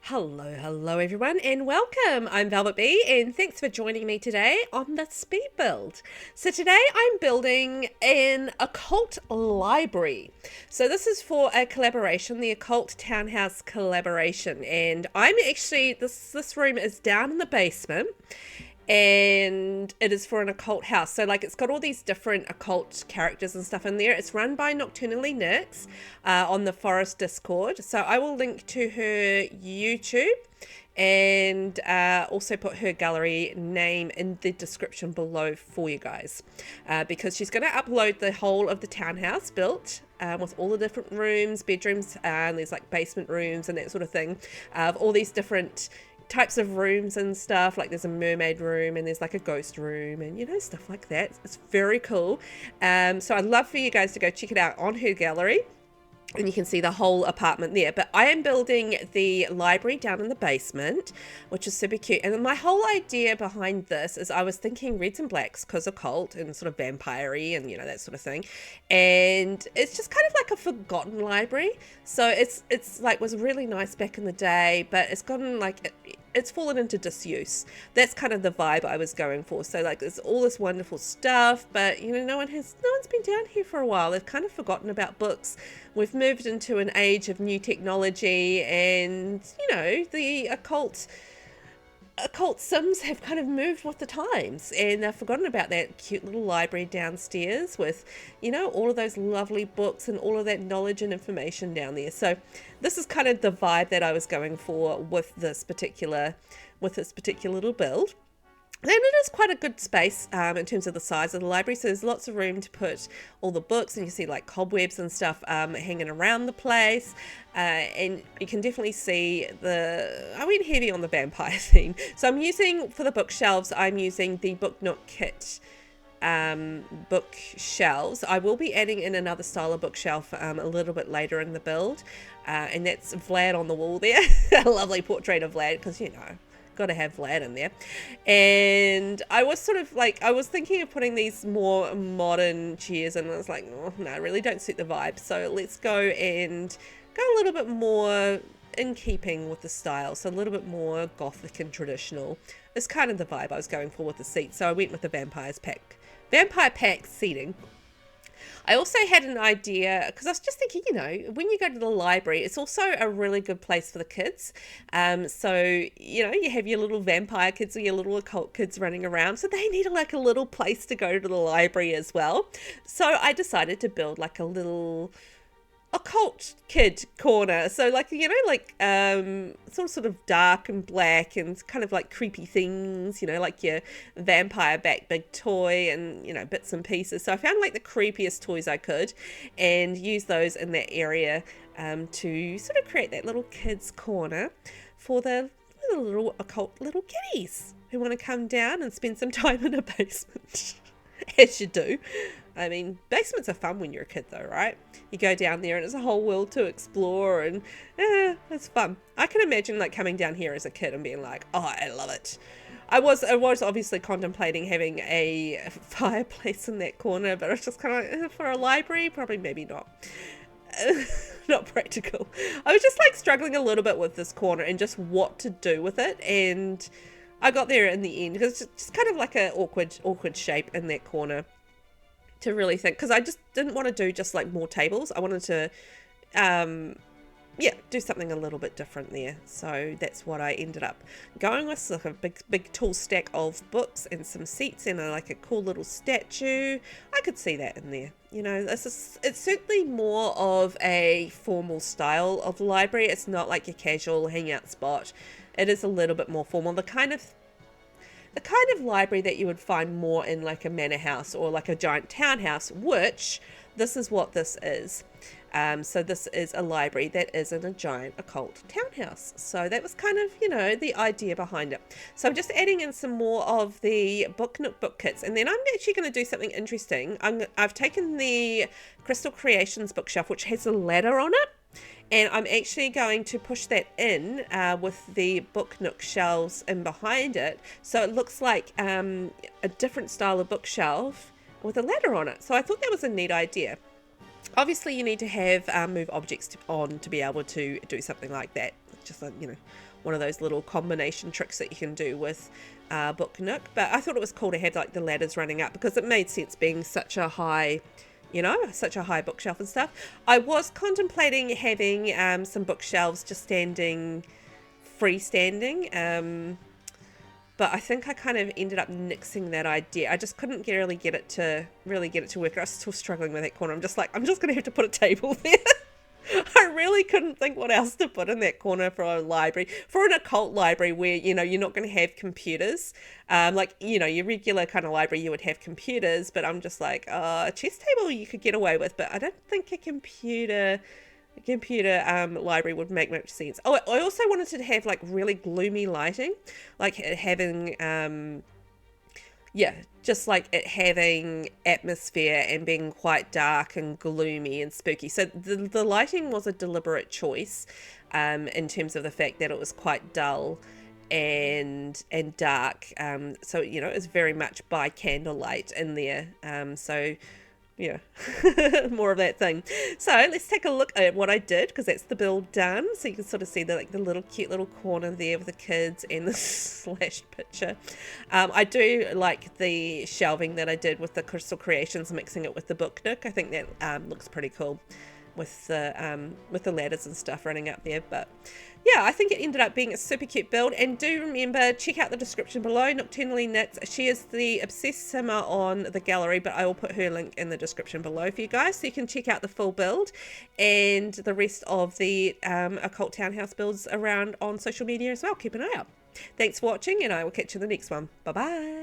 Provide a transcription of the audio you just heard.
Hello everyone, and welcome. I'm VelvettB, and thanks for joining me today on the speed build. So today I'm building an occult library. So this is for a collaboration, the Occult Townhouse collaboration, and I'm actually, this room is down in the basement, and it is for an occult house. So like it's got all these different occult characters and stuff in there. It's run by Nocturnally Nyx on the Forest Discord. So I will link to her YouTube and also put her gallery name in the description below for you guys, because she's going to upload the whole of the townhouse built with all the different rooms, bedrooms, and there's like basement rooms and that sort of thing, of all these different types of rooms and stuff. Like there's a mermaid room and there's like a ghost room and, you know, stuff like that. It's very cool. So I'd love for you guys to go check it out on her gallery, and you can see the whole apartment there. But I am building the library down in the basement, which is super cute. And my whole idea behind this is I was thinking reds and blacks because occult and sort of vampire-y and, you know, that sort of thing. And it's just kind of like a forgotten library. So it's like was really nice back in the day, but it's gotten like it's fallen into disuse. That's kind of the vibe I was going for. So like there's all this wonderful stuff, but you know, no one's been down here for a while. They've kind of forgotten about books. We've moved into an age of new technology, and you know, the occult sims have kind of moved with the times, and they've forgotten about that cute little library downstairs with, you know, all of those lovely books and all of that knowledge and information down there. So this is kind of the vibe that I was going for with this particular little build. And it is quite a good space in terms of the size of the library. So there's lots of room to put all the books, and you see like cobwebs and stuff hanging around the place. And you can definitely see I went heavy on the vampire theme. So I'm using, for the bookshelves, I'm using the Book Nook kit bookshelves. I will be adding in another style of bookshelf a little bit later in the build. And that's Vlad on the wall there. A lovely portrait of Vlad, because, you know, got to have Vlad in there. And I was sort of like, I was thinking of putting these more modern chairs, and I was like, oh, no, really don't suit the vibe. So let's go and go a little bit more in keeping with the style. So a little bit more gothic and traditional is kind of the vibe I was going for with the seats. So I went with the vampire pack seating. I also had an idea, because I was just thinking, you know, when you go to the library, it's also a really good place for the kids. So, you know, you have your little vampire kids or your little occult kids running around. So they need like a little place to go to the library as well. So I decided to build like a little occult kid corner. So like, you know, like sort of dark and black and kind of like creepy things, you know, like your vampire back big toy and, you know, bits and pieces. So I found like the creepiest toys I could and use those in that area to sort of create that little kids corner for the little occult little kitties who want to come down and spend some time in a basement. As you do. I mean, basements are fun when you're a kid though, right? You go down there and it's a whole world to explore, and it's fun. I can imagine like coming down here as a kid and being like, oh, I love it. I was obviously contemplating having a fireplace in that corner, but it's just kind of like, for a library, probably maybe not. Not practical. I was just like struggling a little bit with this corner and just what to do with it, and I got there in the end because it's just kind of like an awkward shape in that corner to really think, because I just didn't want to do just like more tables. I wanted to do something a little bit different there. So that's what I ended up going with, like a big tall stack of books and some seats and like a cool little statue. I could see that in there. You know, it's certainly more of a formal style of library. It's not like your casual hangout spot. It is a little bit more formal. The kind of library that you would find more in like a manor house or like a giant townhouse, which this is what this is. So this is a library that is in a giant occult townhouse. So that was kind of, you know, the idea behind it. So I'm just adding in some more of the Book Nook book kits, and then I'm actually going to do something interesting. I've taken the Crystal Creations bookshelf, which has a ladder on it, and I'm actually going to push that in with the Book Nook shelves in behind it, so it looks like a different style of bookshelf with a ladder on it. So I thought that was a neat idea. Obviously you need to have move objects on to be able to do something like that. just a, one of those little combination tricks that you can do with Book Nook. But I thought it was cool to have like the ladders running up because it made sense being such a high, such a high bookshelf and stuff. I was contemplating having some bookshelves just freestanding, but I think I kind of ended up nixing that idea. I just couldn't really get it to work. I was still struggling with that corner. I'm just like, I'm just going to have to put a table there. I really couldn't think what else to put in that corner for a library, for an occult library where, you're not going to have computers. Your regular kind of library, you would have computers, but I'm just like, a chess table you could get away with, but I don't think a computer library would make much sense. Oh, I also wanted to have like really gloomy lighting, like having just like it having atmosphere and being quite dark and gloomy and spooky. So the lighting was a deliberate choice in terms of the fact that it was quite dull and dark. So it's very much by candlelight in there. Yeah, more of that thing. So let's take a look at what I did, because that's the build done. So you can sort of see the little cute little corner there with the kids and the slashed picture. I do like the shelving that I did with the Crystal Creations, mixing it with the Book Nook. I think that looks pretty cool with the ladders and stuff running up there. But yeah, I think it ended up being a super cute build. And do remember, check out the description below. Nocturnally Knits, she is the Obsessed Simmer on the gallery, but I will put her link in the description below for you guys, so you can check out the full build and the rest of the Occult Townhouse builds around on social media as well. Keep an eye out. Thanks for watching, and I will catch you in the next one. Bye bye.